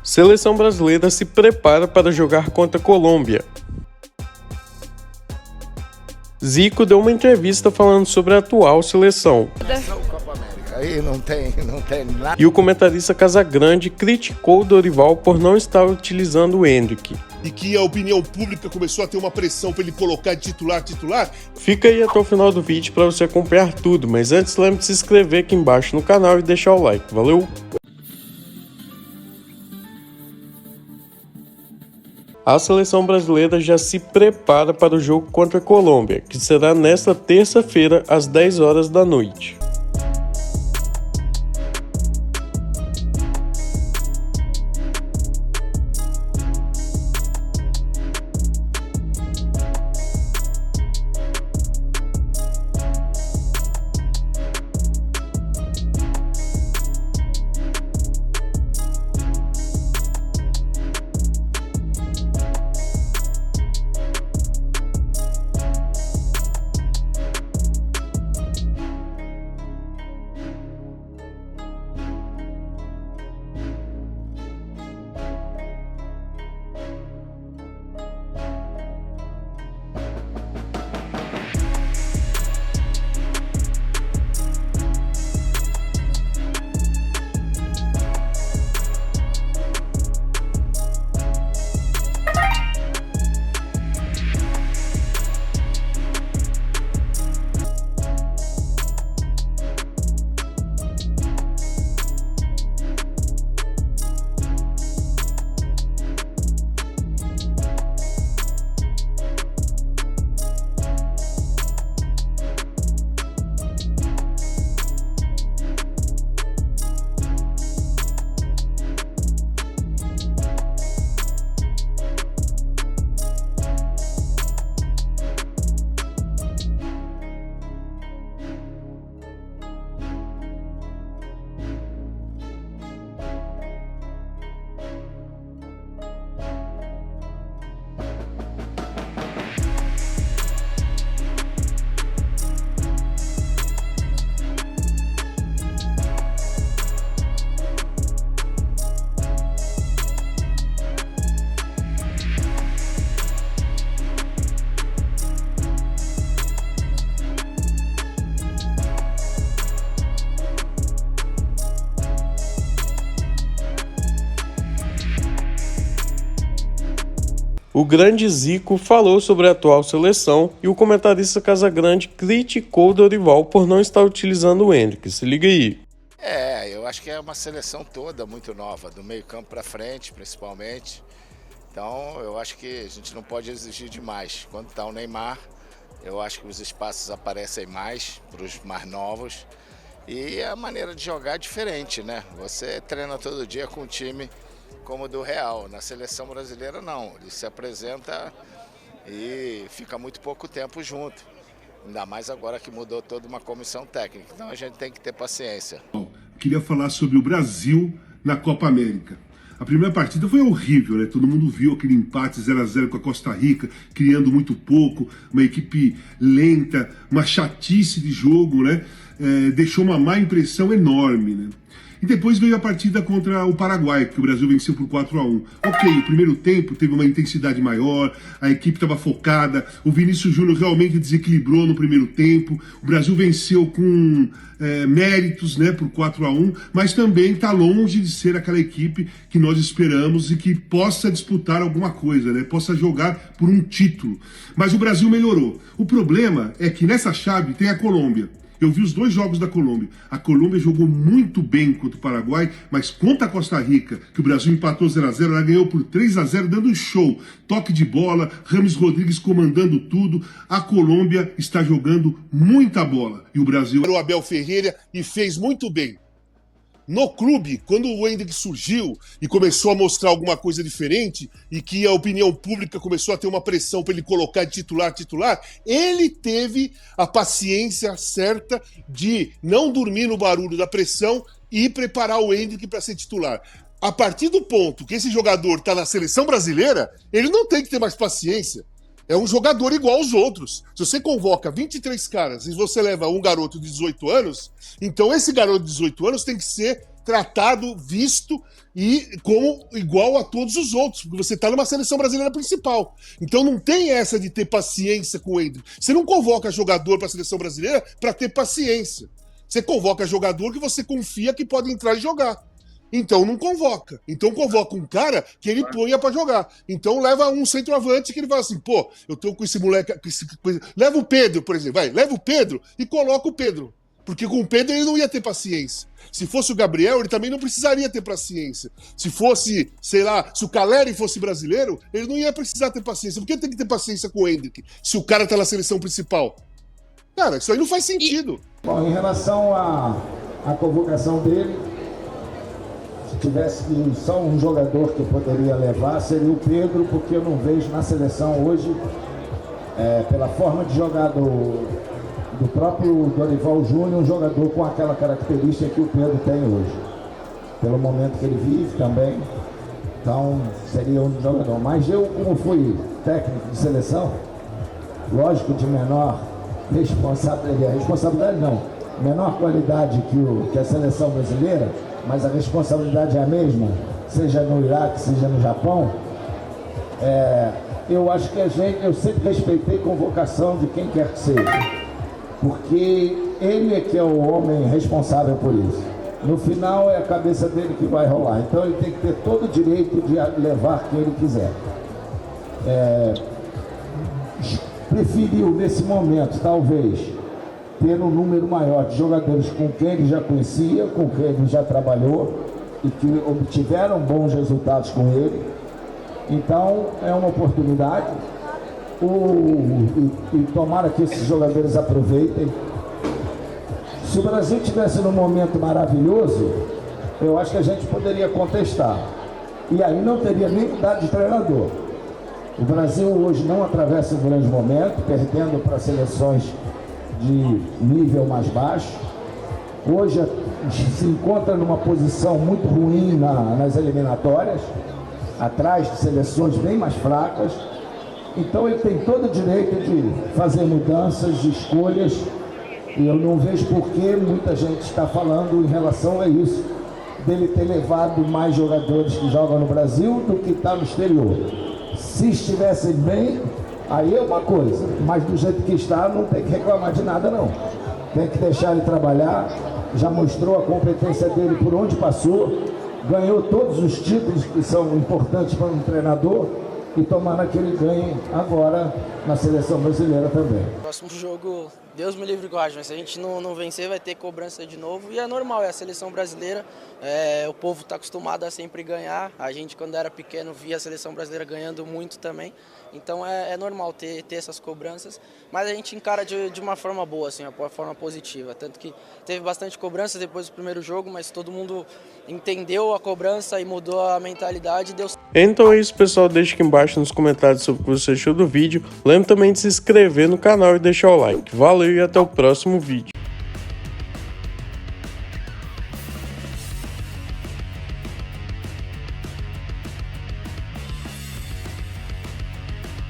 Seleção brasileira se prepara para jogar contra a Colômbia. Zico deu uma entrevista falando sobre a atual seleção. Aí não tem nada. E o comentarista Casagrande criticou Dorival por não estar utilizando o Endrick. E que a opinião pública começou a ter uma pressão para ele colocar de titular. Fica aí até o final do vídeo para você acompanhar tudo, mas antes lembre de se inscrever aqui embaixo no canal e deixar o like. Valeu! A seleção brasileira já se prepara para o jogo contra a Colômbia, que será nesta terça-feira às 10 horas da noite. O grande Zico falou sobre a atual seleção e o comentarista Casagrande criticou Dorival por não estar utilizando o Endrick. Se liga aí. Eu acho que é uma seleção toda muito nova, do meio campo para frente, principalmente. Então, eu acho que a gente não pode exigir demais. Quando está o Neymar, eu acho que os espaços aparecem mais para os mais novos. E a maneira de jogar é diferente, né? Você treina todo dia com um time como o do Real. Na seleção brasileira, não. Ele se apresenta e fica muito pouco tempo junto. Ainda mais agora que mudou toda uma comissão técnica. Então, a gente tem que ter paciência. Queria falar sobre o Brasil na Copa América. A primeira partida foi horrível, né? Todo mundo viu aquele empate 0-0 com a Costa Rica, criando muito pouco, uma equipe lenta, uma chatice de jogo, né? Deixou uma má impressão enorme, né? E depois veio a partida contra o Paraguai, que o Brasil venceu por 4-1. Ok, o primeiro tempo teve uma intensidade maior, a equipe estava focada, o Vinícius Júnior realmente desequilibrou no primeiro tempo, o Brasil venceu com méritos, né, por 4-1, mas também está longe de ser aquela equipe que nós esperamos e que possa disputar alguma coisa, né, possa jogar por um título. Mas o Brasil melhorou. O problema é que nessa chave tem a Colômbia. Eu vi os dois jogos da Colômbia. A Colômbia jogou muito bem contra o Paraguai, mas contra a Costa Rica, que o Brasil empatou 0-0, ela ganhou por 3-0, dando um show. Toque de bola, Rames Rodrigues comandando tudo. A Colômbia está jogando muita bola. E o Brasil... O Abel Ferreira e fez muito bem. No clube, quando o Endrick surgiu e começou a mostrar alguma coisa diferente e que a opinião pública começou a ter uma pressão para ele colocar de titular, ele teve a paciência certa de não dormir no barulho da pressão e preparar o Endrick para ser titular. A partir do ponto que esse jogador está na seleção brasileira, ele não tem que ter mais paciência. É um jogador igual aos outros. Se você convoca 23 caras e você leva um garoto de 18 anos, então esse garoto de 18 anos tem que ser tratado, visto e como igual a todos os outros, porque você está numa seleção brasileira principal. Então não tem essa de ter paciência com o Endrick. Você não convoca jogador para a seleção brasileira para ter paciência. Você convoca jogador que você confia que pode entrar e jogar. Então não convoca. Então convoca um cara que ele ponha pra jogar. Então leva um centroavante que ele fala assim, pô, eu tô com esse moleque... Leva o Pedro, por exemplo. Leva o Pedro e coloca o Pedro. Porque com o Pedro ele não ia ter paciência. Se fosse o Gabriel, ele também não precisaria ter paciência. Se fosse, sei lá, se o Caleri fosse brasileiro, ele não ia precisar ter paciência. Por que tem que ter paciência com o Endrick se o cara tá na seleção principal? Cara, isso aí não faz sentido. Bom, em relação à convocação dele, se tivesse só um jogador que poderia levar, seria o Pedro, porque eu não vejo na seleção hoje, pela forma de jogar do próprio Dorival Júnior, um jogador com aquela característica que o Pedro tem hoje. Pelo momento que ele vive também, então seria um jogador. Mas eu, como fui técnico de seleção, lógico, de menor responsabilidade não, menor qualidade que a seleção brasileira, mas a responsabilidade é a mesma, seja no Iraque, seja no Japão. Eu acho que eu sempre respeitei convocação de quem quer que seja, porque ele é que é o homem responsável por isso. No final é a cabeça dele que vai rolar, então ele tem que ter todo o direito de levar quem ele quiser. Preferiu nesse momento, talvez, ter um número maior de jogadores com quem ele já conhecia, com quem ele já trabalhou e que obtiveram bons resultados com ele. Então é uma oportunidade e tomara que esses jogadores aproveitem. Se o Brasil estivesse num momento maravilhoso, eu acho que a gente poderia contestar e aí não teria nem mudado de treinador. O Brasil hoje não atravessa um grande momento, perdendo para seleções de nível mais baixo. Hoje se encontra numa posição muito ruim nas eliminatórias, atrás de seleções bem mais fracas. Então ele tem todo o direito de fazer mudanças, de escolhas, e eu não vejo por que muita gente está falando em relação a isso, dele ter levado mais jogadores que jogam no Brasil do que está no exterior. Se estivessem bem, aí é uma coisa, mas do jeito que está, não tem que reclamar de nada não. Tem que deixar ele trabalhar, já mostrou a competência dele por onde passou, ganhou todos os títulos que são importantes para um treinador e tomara que ele ganhe agora na seleção brasileira também. Próximo jogo, Deus me livre e guarde, mas se a gente não vencer vai ter cobrança de novo e é normal, é a seleção brasileira, o povo está acostumado a sempre ganhar, a gente quando era pequeno via a seleção brasileira ganhando muito também, então é normal ter essas cobranças, mas a gente encara de uma forma boa, assim, uma forma positiva, tanto que teve bastante cobrança depois do primeiro jogo, mas todo mundo entendeu a cobrança e mudou a mentalidade e deu. Então é isso, pessoal, deixa aqui embaixo nos comentários sobre o que você achou do vídeo, lembre também de se inscrever no canal e deixar o like, valeu e até o próximo vídeo.